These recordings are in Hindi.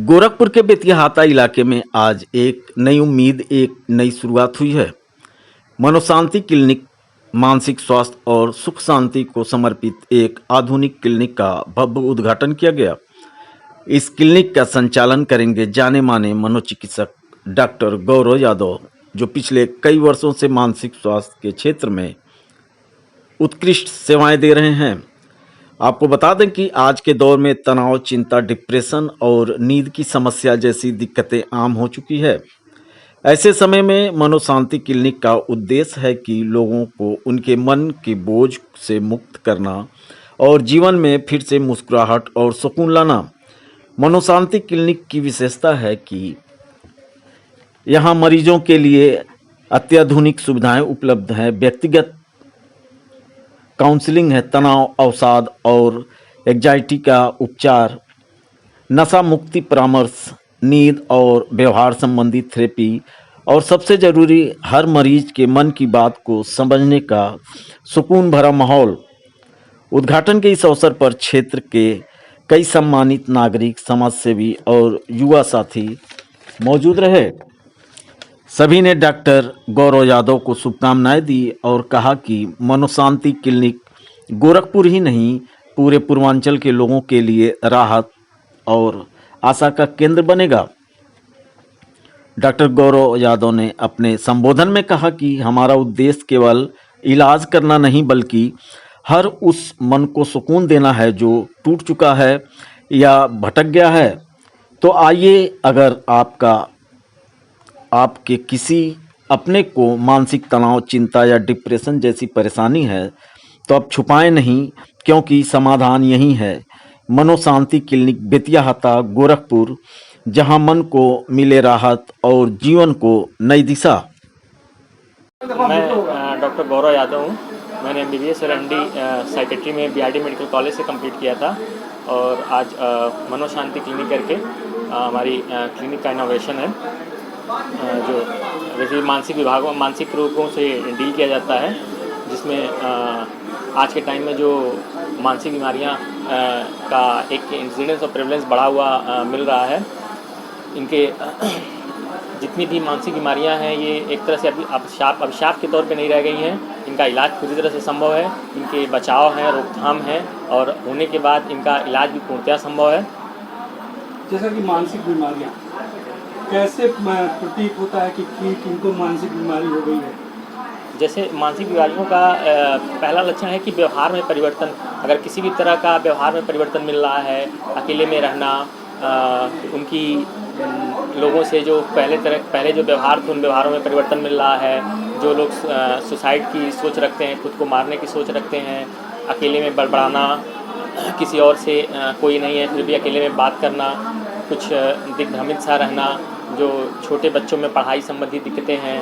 गोरखपुर के बेतियाहाता इलाके में आज एक नई उम्मीद, एक नई शुरुआत हुई है। मनोशांति क्लिनिक मानसिक स्वास्थ्य और सुख शांति को समर्पित एक आधुनिक क्लिनिक का भव्य उद्घाटन किया गया। इस क्लिनिक का संचालन करेंगे जाने माने मनोचिकित्सक डॉक्टर गौरव यादव, जो पिछले कई वर्षों से मानसिक स्वास्थ्य के क्षेत्र में उत्कृष्ट सेवाएं दे रहे हैं। आपको बता दें कि आज के दौर में तनाव, चिंता, डिप्रेशन और नींद की समस्या जैसी दिक्कतें आम हो चुकी है। ऐसे समय में मनोशांति क्लिनिक का उद्देश्य है कि लोगों को उनके मन के बोझ से मुक्त करना और जीवन में फिर से मुस्कुराहट और सुकून लाना। मनोशांति क्लिनिक की विशेषता है कि यहाँ मरीजों के लिए अत्याधुनिक सुविधाएं उपलब्ध हैं। व्यक्तिगत काउंसलिंग है, तनाव अवसाद और एंजाइटी का उपचार, नशा मुक्ति परामर्श, नींद और व्यवहार संबंधी थेरेपी और सबसे जरूरी हर मरीज के मन की बात को समझने का सुकून भरा माहौल। उद्घाटन के इस अवसर पर क्षेत्र के कई सम्मानित नागरिक, समाजसेवी और युवा साथी मौजूद रहे। सभी ने डॉक्टर गौरव यादव को शुभकामनाएं दी और कहा कि मनोशांति क्लिनिक गोरखपुर ही नहीं, पूरे पूर्वांचल के लोगों के लिए राहत और आशा का केंद्र बनेगा। डॉक्टर गौरव यादव ने अपने संबोधन में कहा कि हमारा उद्देश्य केवल इलाज करना नहीं, बल्कि हर उस मन को सुकून देना है जो टूट चुका है या भटक गया है। तो आइए, अगर आपके किसी अपने को मानसिक तनाव, चिंता या डिप्रेशन जैसी परेशानी है, तो आप छुपाएं नहीं, क्योंकि समाधान यही है। मनोशांति क्लिनिक बेतियाहाता, गोरखपुर, जहां मन को मिले राहत और जीवन को नई दिशा। मैं डॉक्टर गौरव यादव हूँ। मैंने एमबीबीएस और एमडी साइकेट्री में बीआरडी मेडिकल कॉलेज से कंप्लीट किया था और आज मनोशांति क्लिनिक करके हमारी क्लिनिक का इनोवेशन है, जो वैसे मानसिक रोगों से डील किया जाता है, जिसमें आज के टाइम में जो मानसिक बीमारियां का एक इंसिडेंस और प्रेवलेंस बढ़ा हुआ मिल रहा है। इनके जितनी भी मानसिक बीमारियां हैं, ये एक तरह से अभी अभिशाप के तौर पे नहीं रह गई हैं। इनका इलाज पूरी तरह से संभव है, इनके बचाव है, रोकथाम है और होने के बाद इनका इलाज भी पूर्णतः संभव है। जैसा कि मानसिक बीमारियां कैसे प्रतीत होता है कि किनको मानसिक बीमारी हो गई है? जैसे मानसिक बीमारियों का पहला लक्षण है कि व्यवहार में परिवर्तन। अगर किसी भी तरह का व्यवहार में परिवर्तन मिल रहा है, अकेले में रहना, उनकी लोगों से जो पहले जो व्यवहार थे, उन व्यवहारों में परिवर्तन मिल रहा है। जो लोग सुसाइड की सोच रखते हैं, खुद को मारने की सोच रखते हैं, अकेले में बड़बड़ाना, किसी और से कोई नहीं है फिर भी अकेले में बात करना, कुछ दिग्भ्रमित सा रहना, जो छोटे बच्चों में पढ़ाई संबंधी दिक्कतें हैं,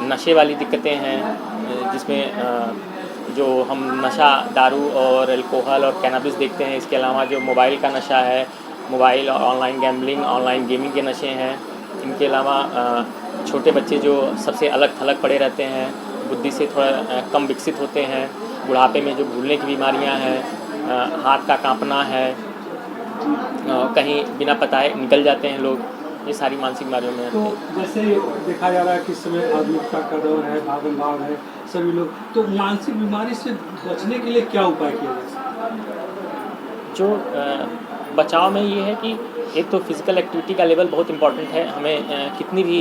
नशे वाली दिक्कतें हैं, जिसमें जो हम नशा दारू और अल्कोहल और कैनबिस देखते हैं। इसके अलावा जो मोबाइल का नशा है, मोबाइल और ऑनलाइन गैम्बलिंग, ऑनलाइन गेमिंग के नशे हैं। इनके अलावा छोटे बच्चे जो सबसे अलग थलग पड़े रहते हैं, बुद्धि से थोड़ा कम विकसित होते हैं, बुढ़ापे में जो भूलने की बीमारियां हैं, हाथ का कांपना है, कहीं बिना बताए निकल जाते हैं लोग, ये सारी मानसिक बीमारियों में। तो जैसे देखा जा रहा है कि इस समय आधुनिकता का दौर है, भागम भाग है सभी लोग, तो मानसिक बीमारी से बचने के लिए क्या उपाय किया जा सकता है? जो बचाव में ये है कि एक तो फिज़िकल एक्टिविटी का लेवल बहुत इम्पॉर्टेंट है। हमें कितनी भी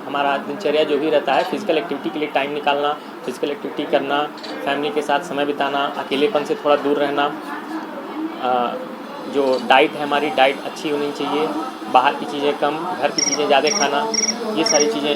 हमारा दिनचर्या जो भी रहता है, फिज़िकल एक्टिविटी के लिए टाइम निकालना, फिज़िकल एक्टिविटी करना, फैमिली के साथ समय बिताना, अकेलेपन से थोड़ा दूर रहना। जो डाइट है, हमारी डाइट अच्छी होनी चाहिए, बाहर की चीज़ें कम, घर की चीज़ें ज़्यादा खाना, ये सारी चीज़ें